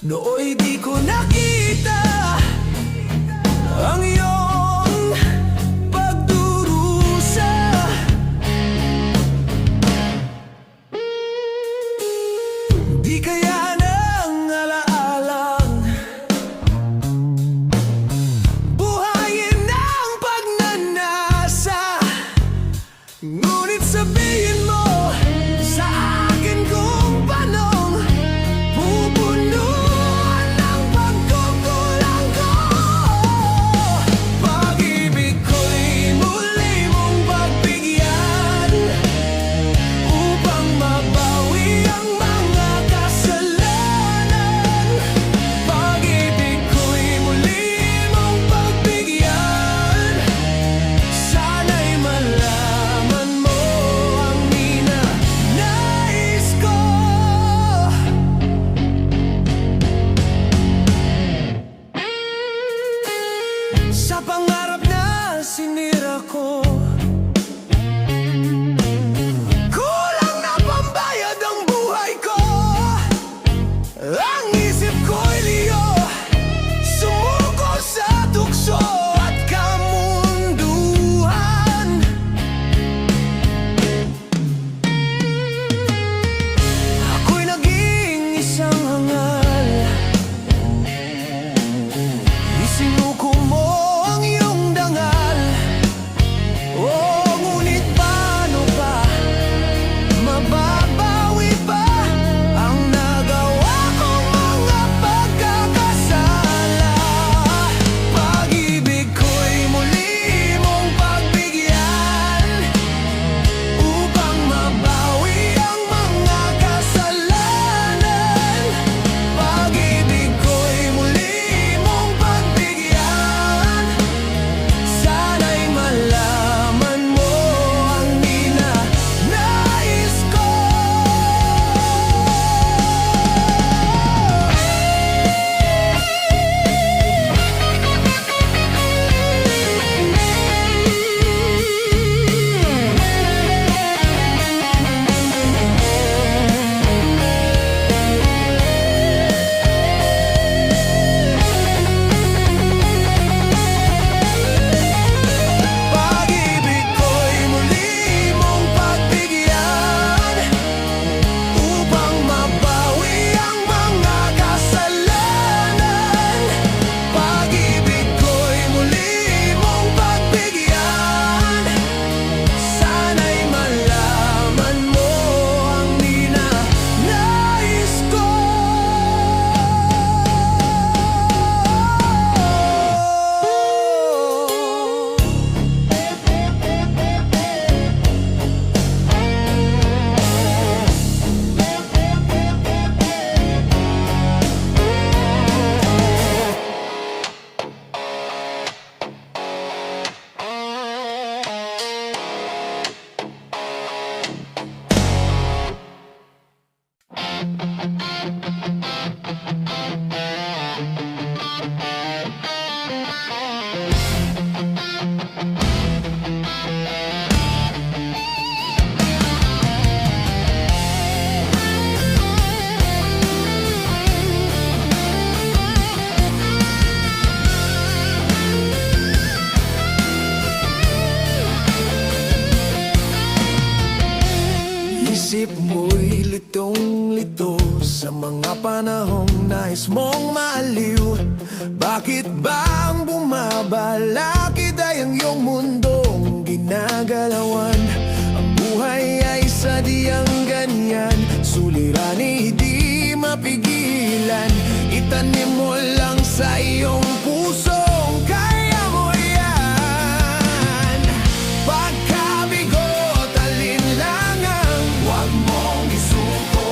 Nooy di ko nakita ang iyong pagdurusa. Di kaya nang alaalang buhayin ang pagnanasa. Ngunit sabihin mo sa akin kung paanong pupunuan ang pagkukulang ko. Pag-ibig ko'y muli mong pagbigyan upang mabawi ang mga kasalanan. Pag-ibig ko'y muli mong pagbigyan. Sana'y malaman mo ang ninanais ko. Sa pangarap na sinira ko, kulang na pambayad ang buhay ko. Ang isip ko'y liyo, sumuko sa tukso at kamunduhan. Ako'y naging isang hangal, isinuko mo ang iyong dangal. Oh, ngunit paano pa mababawi pa ang nagawa kong mga pagkakasala? Pag-ibig ko'y muli mong pagbigyan upang mabawi ang mga kasalanan. Pag-ibig ko'y muli mong pagbigyan. Sana'y malaman mo ang ninanais ko. Pag-ibig ko'y muli mong pagbigyan upang mabawi ang mga kasalanan. Pag-ibig ko'y muli mong pagbigyan. Sana'y malaman mo ang ninanais ko. Isip mo'y litong-lito sa mga panahong nais mong maaliw. Bakit ba ang bumabalakid ay ang iyong mundong ginagalawan? Ang buhay ay sadyang ganyan, suliranin di mapigilan. Itanim mo lang sa iyong puso, kaya mo yan. Pagkabigot, alinlangan, huwag mong isuko.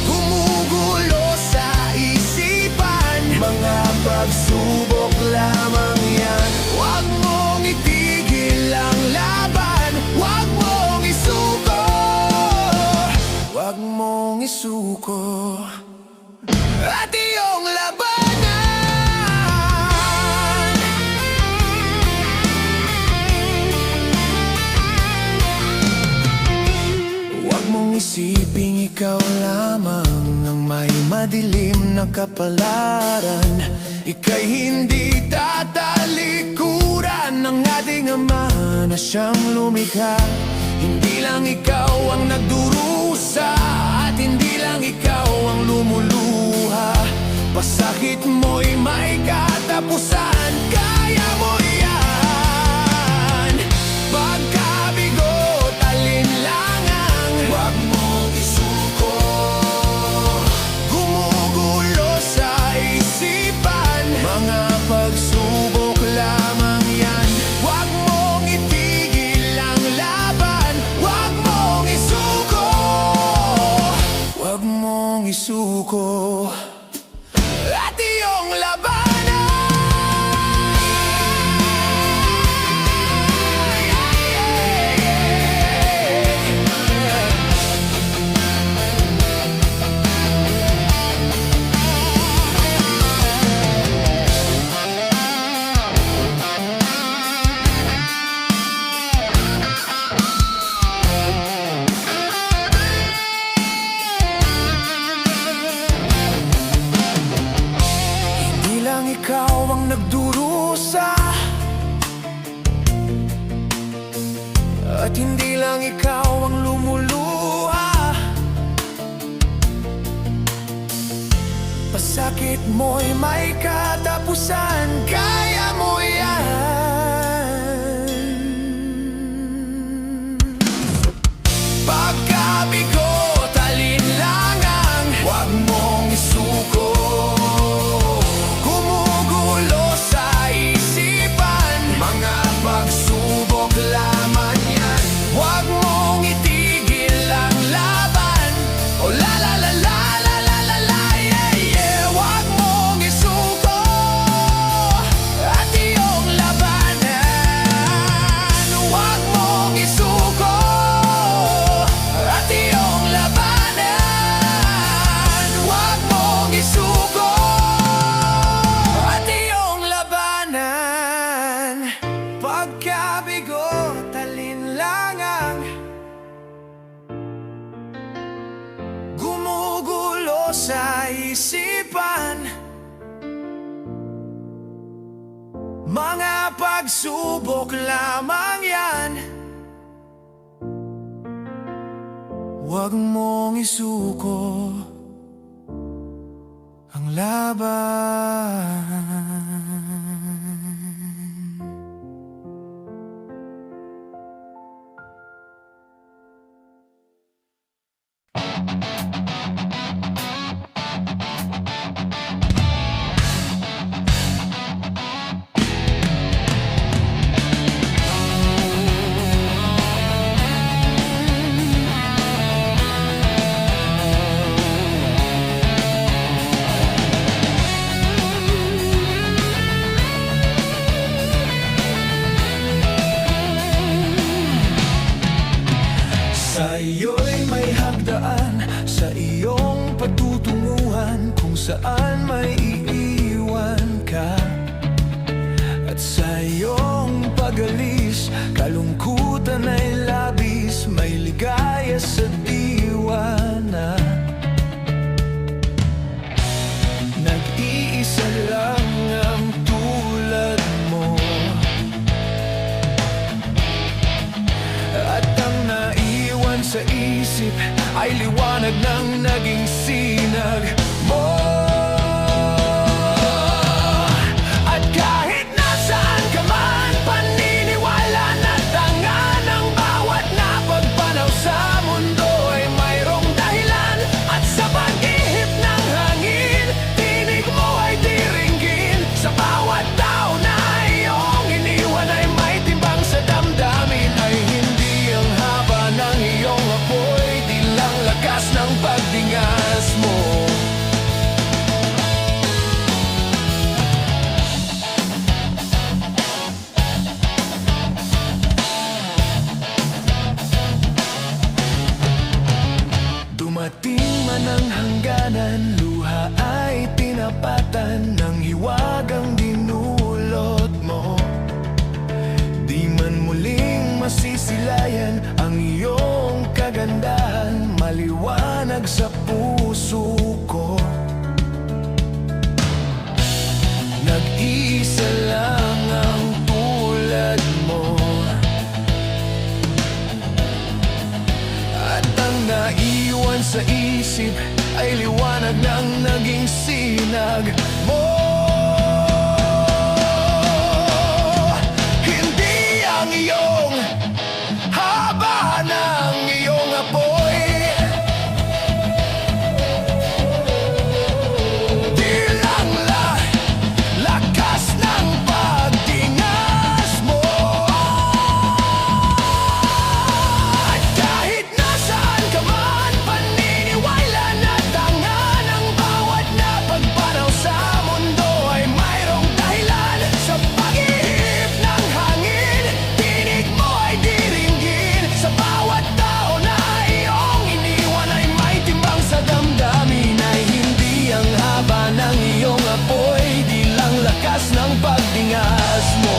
Gumugulo sa isipan, mga pagsubok lamang yan. Huwag mong itigil ang laban, huwag mong isuko. Huwag mong isuko at iyong labanan. Huwag mong isiping ikaw lamang ang may madilim na kapalaran, ika'y hindi tatalikuran ng ating Ama na siyang lumikha. Hindi lang ikaw ang nagdurusa at hindi lang ikaw ang lumuluha. Pasakit mo'y may katapusan, kaya mo yan. Pagkabigo, alinlangan, huwag mong isuko. Gumugulo sa isipan, mga pagsubok lamang yan. Huwag mong itigil ang laban, huwag mong isuko. Huwag mong isuko at iyong labanan. Ikaw ang nagdurusa at hindi lang ikaw ang lumuluha. Pasakit mo'y may katapusan, kaya mo yan. Pagkabigo, alinlangan, huwag mong isuko. Pagsubok lamang yan, huwag mong itigil ang laban. Oh la la la la la la la la, yeah yeah. Huwag mong isuko at iyong labanan. Huwag mong isuko at iyong labanan. Huwag mong isuko at iyong labanan. Pagkabigo, alinlangan, gumugulo sa isipan, mga pagsubok lamang yan. Huwag mong isuko ang laban. Sa iyo'y may hagdaan, sa iyong patutunguhan, kung saan may iiwan ka. At sa iyong pag-alis, kalungkutan ay labis, may ligaya sa diwa na. Nag-iisa lang ang tulad mo, at ang naiwan sa isip ay liwanag ng naging sinag mo. At kahit nasaan ka man, paniniwala na tanga ng bawat napagpanaw sa mundo ay mayroong dahilan. At sa pag-ihip ng hangin, tinig mo ay diringgin. Sa bawat tao na iyong iniwan ay may timbang sa damdamin. Ay hindi ang haba ng iyong apoy, di lang lakas ng pagdingas mo. sa isip ay liwanag ng naging sinag mo. Hindi ang iyong haba ng iyong apoy, di lang lakas ng pagtingas mo. At kahit nasaan ka man, paniniwala na tanga ng bawat napagpanaw sa mundo ay mayroong dahilan. Sa pag-ihip ng hangin, tinig mo ay diringgin. Sa bawat tao na iyong iniwan ay may timbang sa damdamin. Ay hindi ang haba ng iyong apoy, di lang lakas ng pagtingas mo.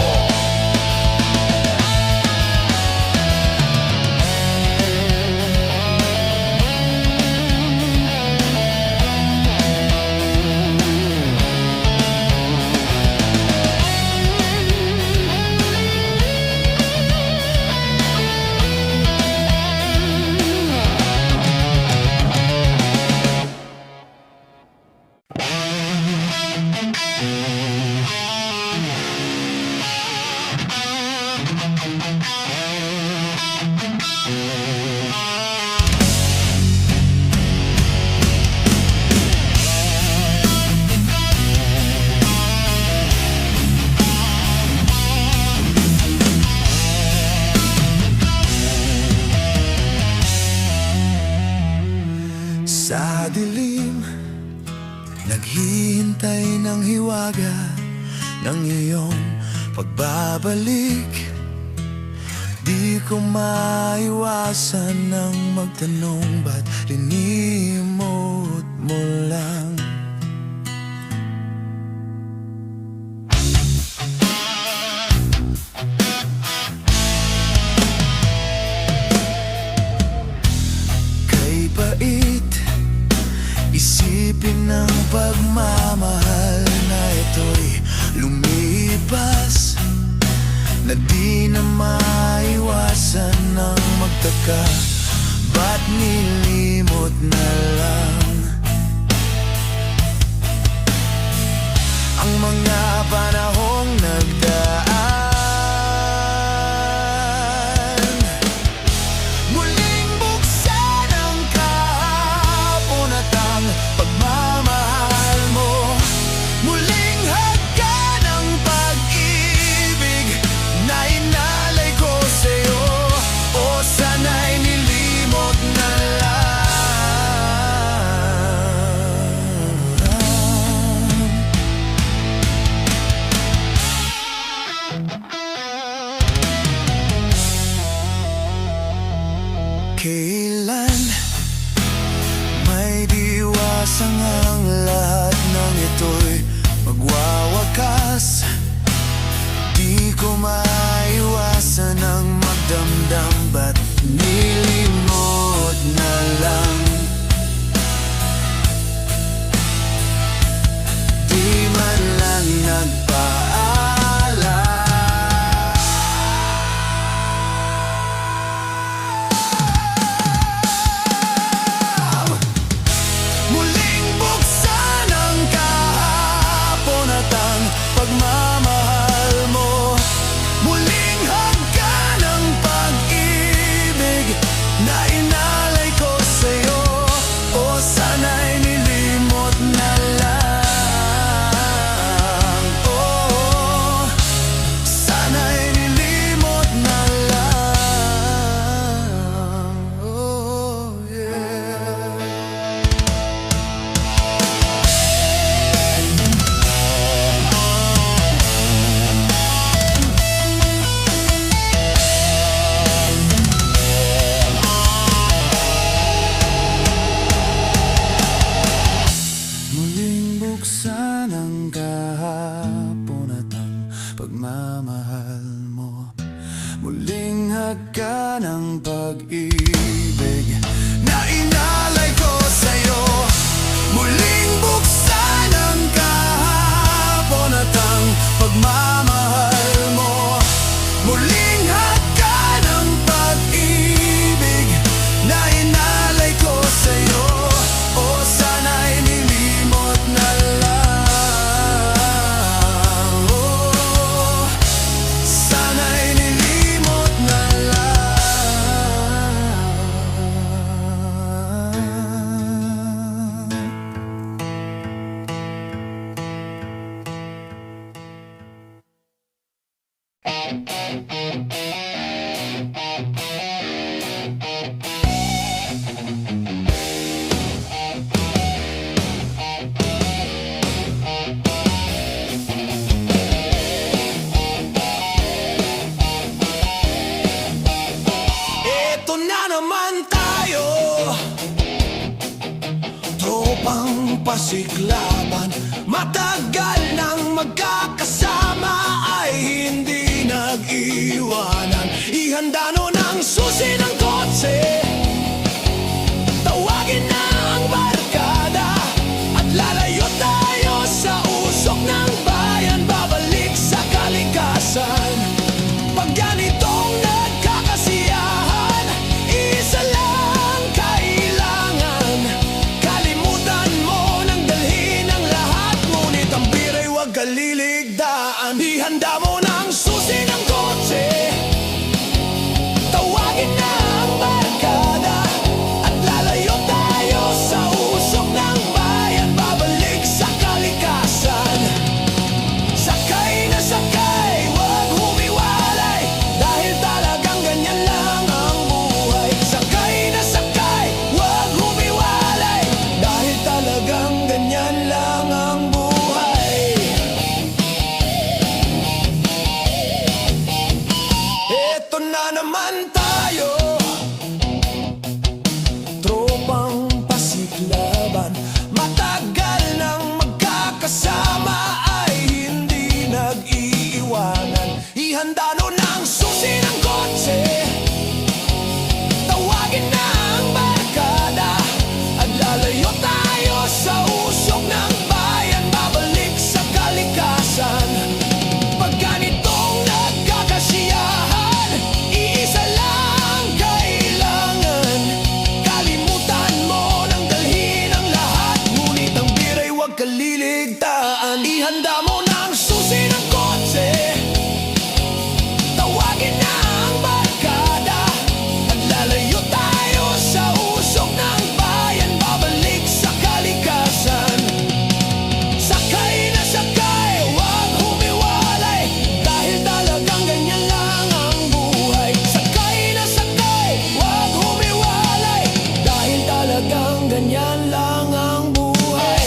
Sa dilim, naghihintay ng hiwaga ng iyong pagbabalik. Di ko maiwasan ng magtanong, ba't linimot mo lang? Kay bait isipin ng pagmamahal na ito'y lumipas, na di na maiwasan ng magtaka, ba't nilimot na lang ang mga panahong nagdaan? Muling buksan ang kahapon at ang pagmamahal mo, muling hagkan ang pag-ibig na inalay ko sa'yo. O sana'y nilimot na lang. Kailan may diwasang ang lahat ng ito'y magwawakas? Di ko maiwasan ang magdamdam, ba't nilimot na lang? Di man lang nagpaalam. Muling buksan tayo, tropang pasiklaban. Matagal nang magkakasama ay hindi nag-iwanan. Ihanda nun ang susi ng kotse, tawagin na ang barkada, at lalayo tayo sa usok ng bayan, babalik sa kalikasan. Pag ganitong nagkakasiyahan, isa lang kailangan. Kalimutan mo nang dalhin ang lahat, ngunit ang bira'y huwag kaliligtaan. Ihanda mo ng susi ng kotse, tawagin na ang barkada, at lalayo tayo sa usok ng bayan, babalik sa kalikasan. Sakay na sakay, huwag humiwalay, dahil talagang ganyan lang ang buhay. Sakay na sakay, huwag humiwalay, dahil talagang ganyan lang ang buhay. Eto na naman tayo, tropang pasiklaban. Matagal nang magkakasama ay hindi nag-iiwanan. Ihanda nun ang susi ng kotse, tawagin na ang barkada, at lalayo tayo sa usok ng bayan, babalik sa kalikasan. Pag ganitong nagkakasiyahan, iisa lang kailangan. Kalimutan mo nang dalhin ang lahat, ngunit ang bira'y huwag kaliligtaan. Ihanda mo ng susi ng kotse, tawagin na ang barkada, at lalayo tayo sa usok ng bayan, babalik sa kalikasan. Sakay na sakay, huwag humiwalay, dahil talagang ganyan lang ang buhay. Sakay na sakay, huwag humiwalay, dahil talagang ganyan lang ang buhay.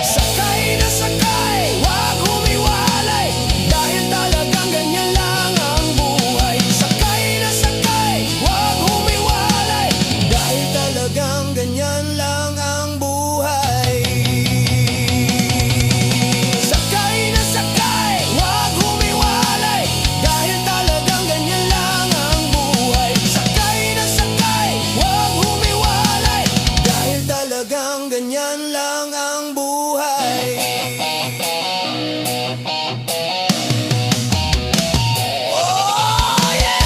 Sakay na sakay, huwag humiwalay, dahil talagang ganyan lang ang buhay. Sakay na sakay, huwag humiwalay, dahil talagang ganyan lang ang buhay. Sakay na sakay, huwag humiwalay, dahil talagang ganyan lang ang buhay. Sakay na sakay, huwag humiwalay, dahil talagang ganyan lang ang buhay. Oh yeah!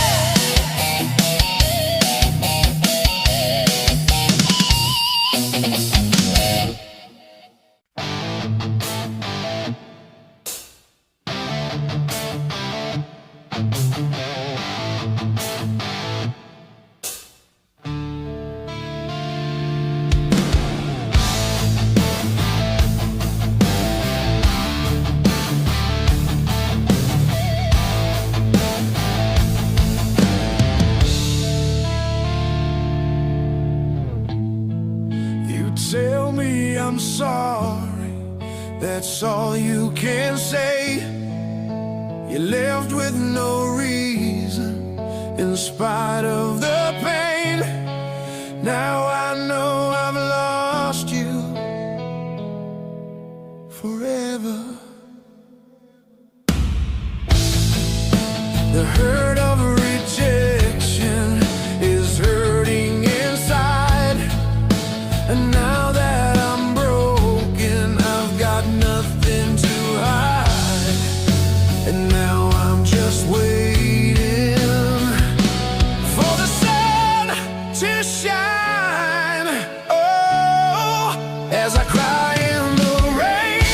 You tell me I'm sorry, that's all you can say. You left with no reason, in spite of the pain. Now I know I've lost you forever. The hurt of rejection is hurting inside, and now that I'm broken, I've got nothing to hide. And now I'm just waiting for the sun to shine. Oh, as I cry in the rain,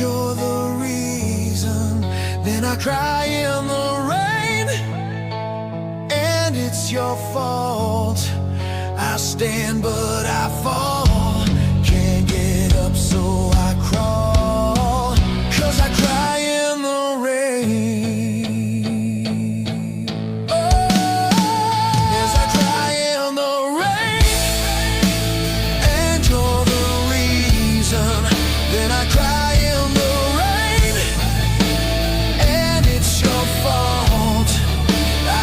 you're the reason. Then I cry in the rain, and it's your fault. I stand but I fall, can't get up so I crawl, 'cause I cry in the rain. Oh, as I cry in the rain, and you're the reason. Then I cry in the rain, and it's your fault.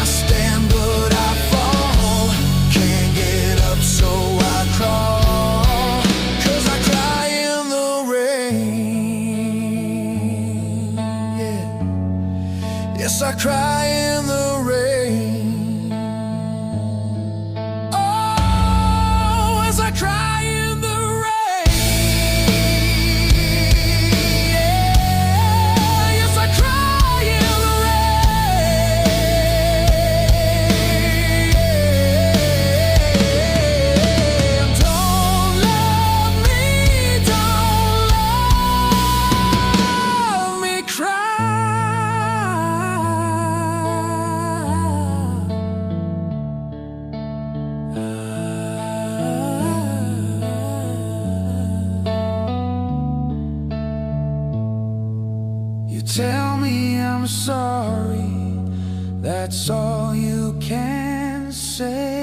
I stand but I fall, can't get up so I crawl, 'cause I cry in the rain. Yeah. Yes, I cry in the rain. Oh, as I cry in the rain. Yeah. Yes, I cry in the rain. Don't love me cry. You tell me I'm sorry, that's all you can say.